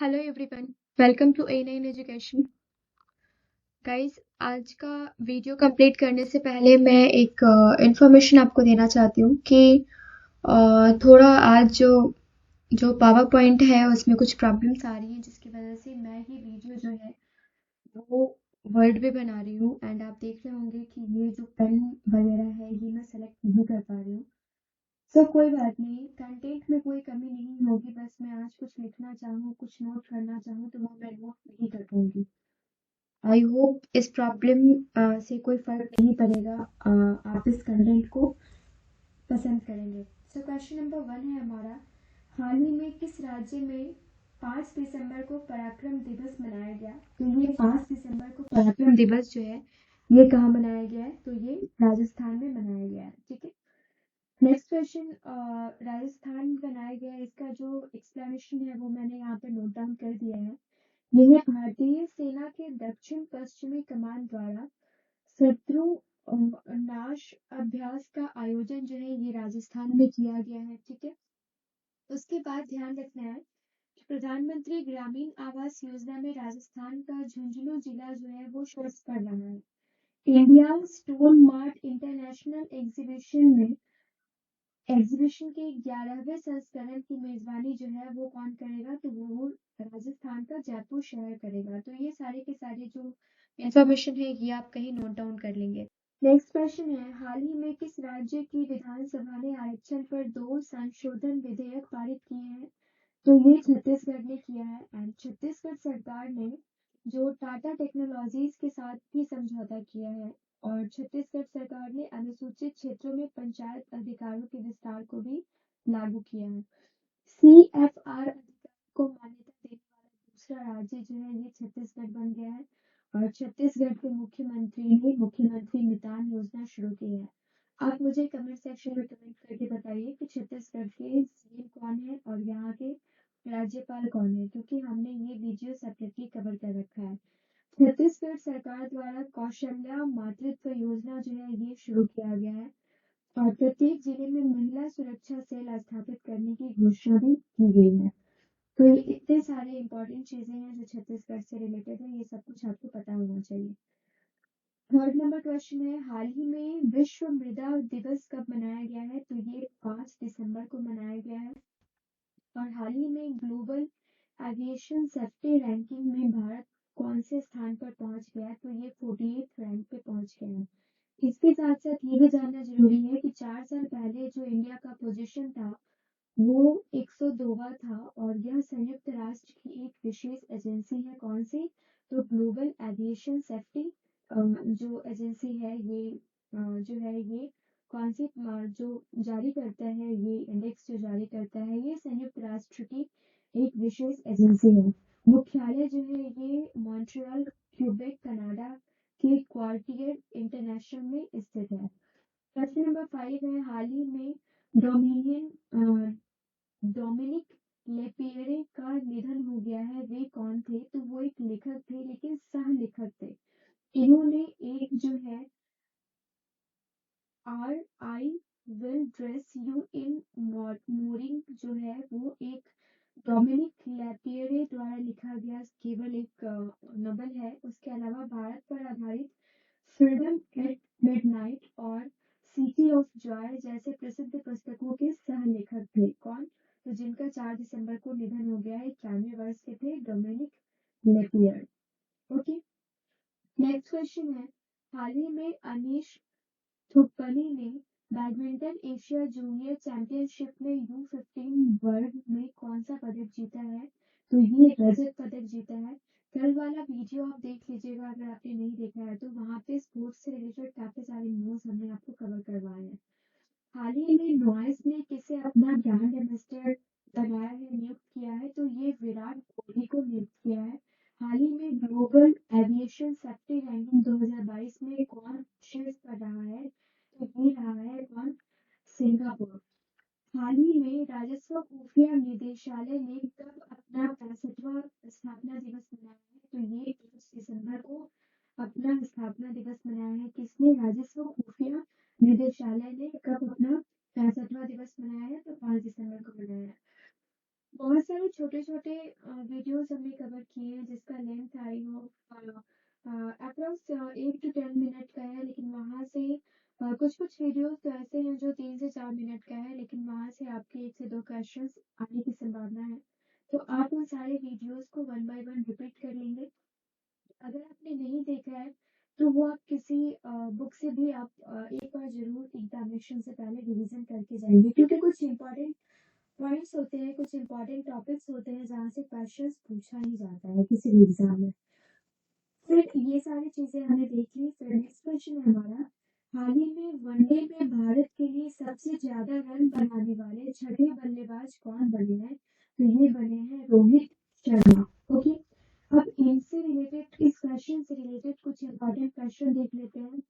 Hello everyone, welcome to A9 education. Guys, आज का video complete करने से पहले मैं एक इंफॉर्मेशन आपको देना चाहती हूँ कि थोड़ा आज जो पावर पॉइंट है उसमें कुछ प्रॉब्लम्स आ रही हैं, जिसकी वजह से मैं ये वीडियो जो है वो वर्ड में बना रही हूँ। एंड आप देख रहे होंगे कि ये जो पेन वगैरह है ये मैं सेलेक्ट नहीं कर पा रही हूँ। सो कोई बात नहीं, कंटेंट में कोई कमी नहीं होगी। बस मैं आज कुछ लिखना चाहूँ, कुछ नोट करना चाहूँ तो वो मैं नोट नहीं कर पाऊंगी। आई होप इस प्रॉब्लम से कोई फर्क नहीं पड़ेगा। आप इस कंटेंट को पसंद करेंगे। सो क्वेश्चन नंबर 1 है हमारा, हाल ही में किस राज्य में 5 दिसंबर को पराक्रम दिवस मनाया गया? तो ये 5 दिसंबर को पराक्रम दिवस जो है ये कहाँ मनाया गया है? तो ये राजस्थान में मनाया गया है। ठीक है। नेक्स्ट क्वेश्चन, राजस्थान में बनाया गया है, इसका जो एक्सप्लेनेशन है वो मैंने यहाँ पर नोट डाउन कर दिया है। यह भारतीय सेना के दक्षिण पश्चिमी कमान द्वारा शत्रु नाश अभ्यास का आयोजन जो है ये राजस्थान में किया गया है। ठीक है। उसके बाद ध्यान रखना है कि प्रधानमंत्री ग्रामीण आवास योजना में राजस्थान का झुंझुनू जिला जो है वो शीर्ष पर रहा है। India stone mart international exhibition के 11वें संस्करण की मेजबानी जो है वो कौन करेगा? तो वो राजस्थान का जयपुर शहर करेगा। तो ये सारे के सारे जो इंफॉर्मेशन है ये आप कहीं नोट डाउन कर लेंगे। नेक्स्ट क्वेश्चन है, हाल ही में किस राज्य की विधानसभा ने आरक्षण पर 2 संशोधन विधेयक पारित किए हैं? तो ये छत्तीसगढ़ ने किया है। एंड छत्तीसगढ़ सरकार ने जो टाटा टेक्नोलॉजीज के साथ भी समझौता किया है, और छत्तीसगढ़ सरकार ने अनुसूचित क्षेत्रों में पंचायत अधिकारों के विस्तार को भी लागू किया है। CFR अधिकार को मान्यता देने वाला दूसरा राज्य जो है ये छत्तीसगढ़ बन गया है। और छत्तीसगढ़ के मुख्यमंत्री ने मुख्यमंत्री मितान योजना शुरू की है। आप मुझे कमेंट सेक्शन में कमेंट करके बताइए कि छत्तीसगढ़ के सीएम कौन है और यहाँ के राज्यपाल कौन है, क्योंकि हमने ये वीडियो सेपरेटली कवर कर रखा है। छत्तीसगढ़ सरकार द्वारा कौशल्या मातृत्व योजना जो है ये शुरू किया गया है, और प्रत्येक जिले में महिला सुरक्षा सेल स्थापित करने की घोषणा भी की गई है। तो ये इतने सारे इंपॉर्टेंट चीजें हैं जो छत्तीसगढ़ से रिलेटेड है, ये सब कुछ आपको पता होना चाहिए। थर्ड नंबर क्वेश्चन है, हाल ही में विश्व मृदा दिवस कब मनाया गया है? तो ये 5 दिसंबर को मनाया गया है। और हाल ही में ग्लोबल एविएशन सेफ्टी रैंकिंग में भारत कौन से स्थान पर पहुंच गया है? तो ये 48 रैंक पे पहुंच गया है। इसके साथ साथ ये भी जानना जरूरी है कि 4 साल पहले जो इंडिया का पोजीशन था वो 102वां था, और यह संयुक्त राष्ट्र की एक विशेष एजेंसी है। कौन सी? तो ग्लोबल एविएशन सेफ्टी जो एजेंसी है ये जो है ये कौन सी जो जारी करता है, ये इंडेक्स जो जारी करता है ये संयुक्त राष्ट्र की एक विशेष एजेंसी है। मुख्यालय जो है ये मॉन्ट्रियल क्यूबेक कनाडा के क्वार्टियर इंटरनेशनल में स्थित है। क्वेश्चन नंबर 5 है, हाल ही में डोमिनियन डोमिनिक लेपियरे का निधन हो गया है। वे कौन थे? तो वो एक लेखक थे, लेकिन सह लेखक थे। इन्होंने एक जो है are I will dress you in mooring जो है वो एक डोमिनिक लेपियरे द्वारा लिखा गया केवल एक नॉवल है। उसके अलावा भारत पर आधारित फ्रीडम एट मिडनाइट और सिटी ऑफ जॉय जैसे प्रसिद्ध पुस्तकों के सह लेखक थे। कौन? तो जिनका 4 दिसंबर को निधन हो गया है, 91 वर्ष के थे, Dominic Lapierre. Okay. Next question है, हाल ही में अनीश थुप्पनी ने बैडमिंटन एशिया जूनियर चैंपियनशिप में U15 वर्ग में कौन सा पदक जीता है? तो ये रजत पदक जीता है। कल वाला वीडियो आप देख लीजिएगा अगर आपने नहीं देखा है तो, वहां पे स्पोर्ट्स से रिलेटेड काफी सारे न्यूज हमने आपको कवर करवाए हैं। हाल ही में नॉइस ने किसे अपना ब्रांड एम्बेसडर बनाया है, नियुक्त किया है? तो ये विराट कोहली को नियुक्त किया है। हाल ही में ग्लोबल एविएशन सेफ्टी रैंकिंग 2022 में कौन शीर्ष पर रहा है? तो ये रहा है कौन? सिंगापुर। हाल ही में राजस्व खुफिया निदेशालय ने कब अपना 65वां स्थापना दिवस मनाया है? तो ये 5 दिसंबर को अपना स्थापना दिवस मनाया है। किसने? राजस्व खुफिया निदेशालय ने कब अपना 65वां दिवस मनाया है? तो 5 दिसंबर को मनाया है। बहुत सारे छोटे छोटे वीडियोस हमने कवर किए हैं जिसका लेंथ आई हो अप्रॉक्स 8 to 10 मिनट का है, लेकिन वहाँ से कुछ कुछ वीडियोस तो ऐसे हैं जो 3 से 4 मिनट का है, लेकिन वहाँ से आपके 1 से 2 क्वेश्चंस आने की संभावना है। तो आप उन सारे वीडियोस को 1 by 1 रिपीट कर लेंगे। अगर आपने नहीं देखा है तो वो आप किसी बुक से भी आप एक बार जरूर एग्जामिनेशन से पहले रिवीजन करके जाएंगे, क्योंकि कुछ इंपॉर्टेंट पॉइंट्स होते हैं, कुछ इंपॉर्टेंट टॉपिक्स होते हैं जहाँ से क्वेश्चंस पूछा ही जाता है किसी भी एग्जाम में। फिर ये सारी चीजें हमने देख ली। फिर नेक्स्ट क्वेश्चन है हमारा, हाल ही में वनडे में भारत के लिए सबसे ज्यादा रन बनाने वाले छठे बल्लेबाज कौन बने हैं? तो ये बने हैं रोहित शर्मा। ओके, अब इनसे रिलेटेड, इस क्वेश्चन से रिलेटेड कुछ इंपॉर्टेंट क्वेश्चन देख लेते हैं।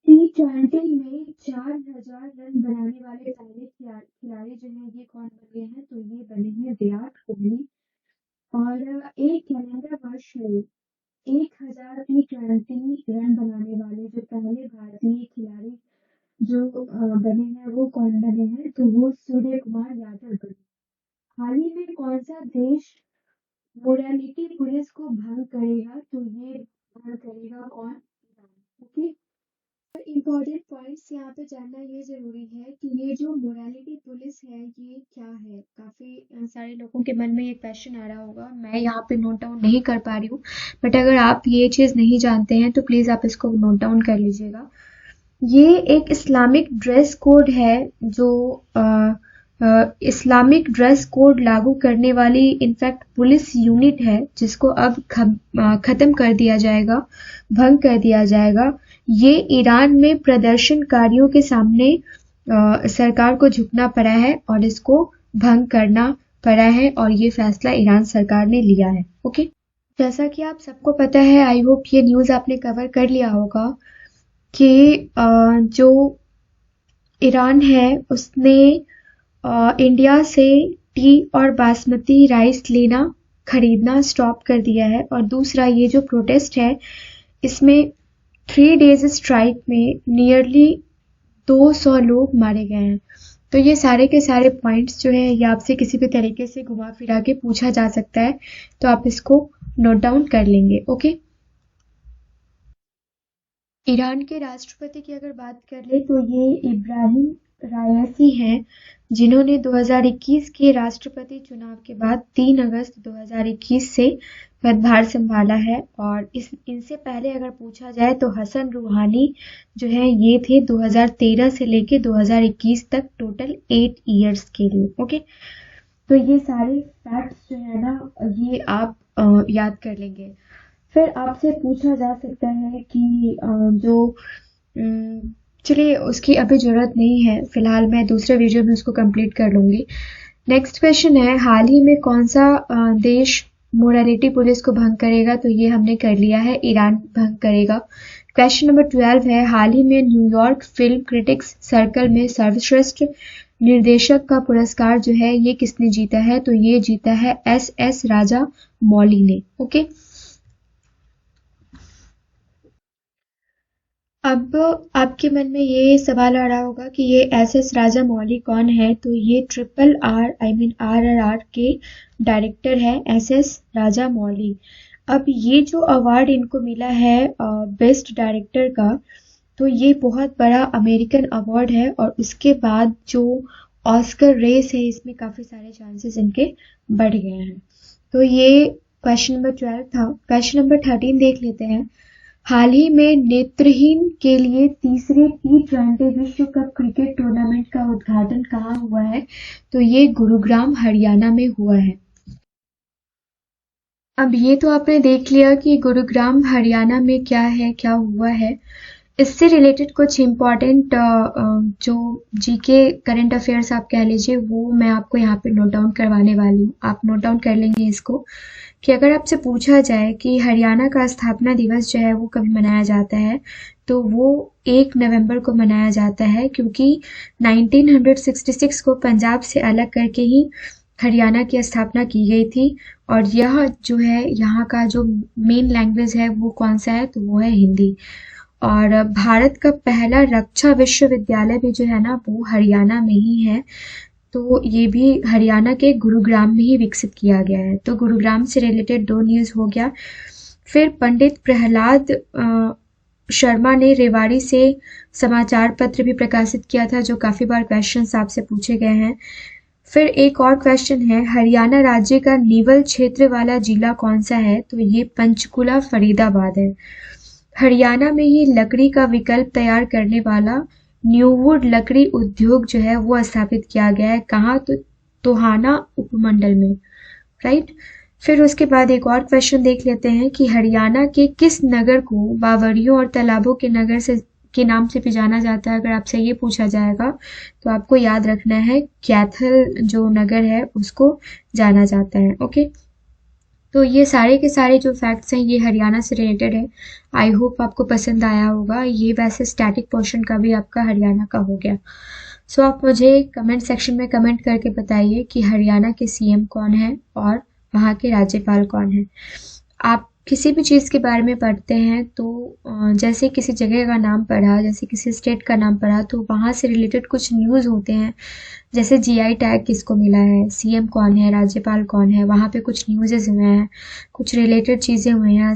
T20 में 4000 रन बनाने वाले पहले खिलाड़ी जो हैं ये कौन बने हैं? तो ये बने हैं विराट कोहली। और एक कैलेंडर वर्ष में 1000 T20 रन बनाने वाले जो पहले भारतीय खिलाड़ी जो बने हैं वो कौन बने हैं? तो वो सूर्य कुमार यादव बने। हाल ही में कौन सा देश मोरालिटी पुलिस को भंग करेगा? तो ये भंग करेगा कौन? ईरान। ओके, इम्पोर्टेंट पॉइंट्स यहाँ पे जानना ये जरूरी है कि ये जो मोरालिटी पुलिस है ये क्या है। काफी सारे लोगों के मन में ये क्वेश्चन आ रहा होगा, मैं यहाँ पे नोट डाउन नहीं कर पा रही हूँ, बट अगर आप ये चीज नहीं जानते हैं तो प्लीज आप इसको नोट डाउन कर लीजिएगा। ये एक इस्लामिक ड्रेस कोड है जो इस्लामिक ड्रेस कोड लागू करने वाली इनफैक्ट पुलिस यूनिट है, जिसको अब खत्म कर दिया जाएगा, भंग कर दिया जाएगा। ये ईरान में प्रदर्शनकारियों के सामने सरकार को झुकना पड़ा है और इसको भंग करना पड़ा है, और ये फैसला ईरान सरकार ने लिया है। ओके, जैसा कि आप सबको पता है, आई होप ये न्यूज़ आपने कवर कर लिया होगा कि जो ईरान है उसने इंडिया से टी और बासमती राइस लेना खरीदना स्टॉप कर दिया है। और दूसरा, ये जो प्रोटेस्ट है इसमें 3 डेज स्ट्राइक में नियरली 200 लोग मारे गए हैं। तो ये सारे के सारे पॉइंट्स जो है ये आपसे किसी भी तरीके से घुमा फिरा के पूछा जा सकता है, तो आप इसको नोट डाउन कर लेंगे। ओके, ईरान के राष्ट्रपति की अगर बात कर ले तो ये इब्राहिम रायसी हैं, जिन्होंने 2021 के राष्ट्रपति चुनाव के बाद 3 अगस्त 2021 से पदभार संभाला है। और इनसे पहले अगर पूछा जाए तो हसन रूहानी जो है ये थे 2013 से लेके 2021 तक, टोटल 8 ईयर्स के लिए। ओके, तो ये सारे फैक्ट्स जो है ना ये आप याद कर लेंगे। फिर आपसे पूछा जा सकता है कि चलिए उसकी अभी ज़रूरत नहीं है, फिलहाल मैं दूसरे वीडियो में उसको कंप्लीट कर लूँगी। नेक्स्ट क्वेश्चन है, हाल ही में कौन सा देश मोरालिटी पुलिस को भंग करेगा? तो ये हमने कर लिया है, ईरान भंग करेगा। क्वेश्चन नंबर 12 है, हाल ही में न्यूयॉर्क फिल्म क्रिटिक्स सर्कल में सर्वश्रेष्ठ निर्देशक का पुरस्कार जो है ये किसने जीता है? तो ये जीता है एस राजा मौली ने। ओके, अब आपके मन में ये सवाल आ रहा होगा कि ये एस राजा मौली कौन है? तो ये RRR के डायरेक्टर है एस राजा मौली। अब ये जो अवार्ड इनको मिला है बेस्ट डायरेक्टर का, तो ये बहुत बड़ा अमेरिकन अवार्ड है, और उसके बाद जो ऑस्कर रेस है इसमें काफ़ी सारे चांसेस इनके बढ़ गए हैं। तो ये क्वेश्चन नंबर 12 था। क्वेश्चन नंबर 13 देख लेते हैं, हाल ही में नेत्रहीन के लिए तीसरे T20 विश्व कप क्रिकेट टूर्नामेंट का उद्घाटन कहाँ हुआ है? तो ये गुरुग्राम हरियाणा में हुआ है। अब ये तो आपने देख लिया कि गुरुग्राम हरियाणा में क्या है, क्या हुआ है। इससे रिलेटेड कुछ इम्पॉर्टेंट जो जीके करंट अफेयर्स आप कह लीजिए वो मैं आपको यहाँ पे नोट डाउन करवाने वाली हूँ। आप नोट डाउन कर लेंगे इसको कि अगर आपसे पूछा जाए कि हरियाणा का स्थापना दिवस जो है वो कभी मनाया जाता है, तो वो 1 नवंबर को मनाया जाता है, क्योंकि 1966 को पंजाब से अलग करके ही हरियाणा की स्थापना की गई थी। और यह जो है यहाँ का जो मेन लैंग्वेज है वो कौन सा है? तो वो है हिंदी। और भारत का पहला रक्षा विश्वविद्यालय भी जो है ना वो हरियाणा में ही है। तो ये भी हरियाणा के गुरुग्राम में ही विकसित किया गया है। तो गुरुग्राम से रिलेटेड 2 न्यूज़ हो गया। फिर पंडित प्रहलाद शर्मा ने रेवाड़ी से समाचार पत्र भी प्रकाशित किया था, जो काफ़ी बार क्वेश्चंस आपसे पूछे गए हैं। फिर एक और क्वेश्चन है, हरियाणा राज्य का नीवल क्षेत्र वाला जिला कौन सा है? तो ये पंचकुला फरीदाबाद है। हरियाणा में ही लकड़ी का विकल्प तैयार करने वाला न्यूवुड लकड़ी उद्योग जो है वो स्थापित किया गया है। कहाँ? तो टोहाना उपमंडल में, राइट। फिर उसके बाद एक और क्वेश्चन देख लेते हैं कि हरियाणा के किस नगर को बावड़ियों और तालाबों के नगर से के नाम से भी जाना जाता है? अगर आपसे ये पूछा जाएगा तो आपको याद रखना है कैथल जो नगर है उसको जाना जाता है। ओके, तो ये सारे के सारे जो फैक्ट्स हैं ये हरियाणा से रिलेटेड है। आई होप आपको पसंद आया होगा। ये वैसे स्टैटिक पोर्शन का भी आपका हरियाणा का हो गया। सो आप मुझे कमेंट सेक्शन में कमेंट करके बताइए कि हरियाणा के सीएम कौन है और वहाँ के राज्यपाल कौन है। आप किसी भी चीज़ के बारे में पढ़ते हैं तो जैसे किसी जगह का नाम पढ़ा, जैसे किसी स्टेट का नाम पढ़ा, तो वहाँ से रिलेटेड कुछ न्यूज़ होते हैं। जैसे जीआई टैग किसको मिला है, सीएम कौन है, राज्यपाल कौन है, वहाँ पे कुछ न्यूज़ेस हुए हैं, कुछ रिलेटेड चीज़ें हुई हैं,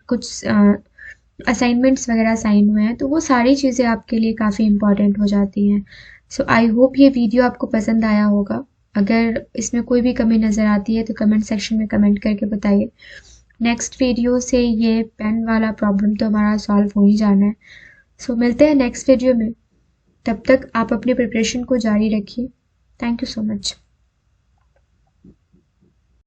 कुछ असाइनमेंट्स वगैरह साइन हुए हैं, तो वो सारी चीज़ें आपके लिए काफ़ी इंपॉर्टेंट हो जाती हैं। सो आई होप ये वीडियो आपको पसंद आया होगा। अगर इसमें कोई भी कमी नज़र आती है तो कमेंट सेक्शन में कमेंट करके बताइए। नेक्स्ट वीडियो से ये पेन वाला प्रॉब्लम तो हमारा सॉल्व हो ही जाना है। सो मिलते हैं नेक्स्ट वीडियो में। तब तक आप अपनी प्रिपरेशन को जारी रखिए। Thank you so much.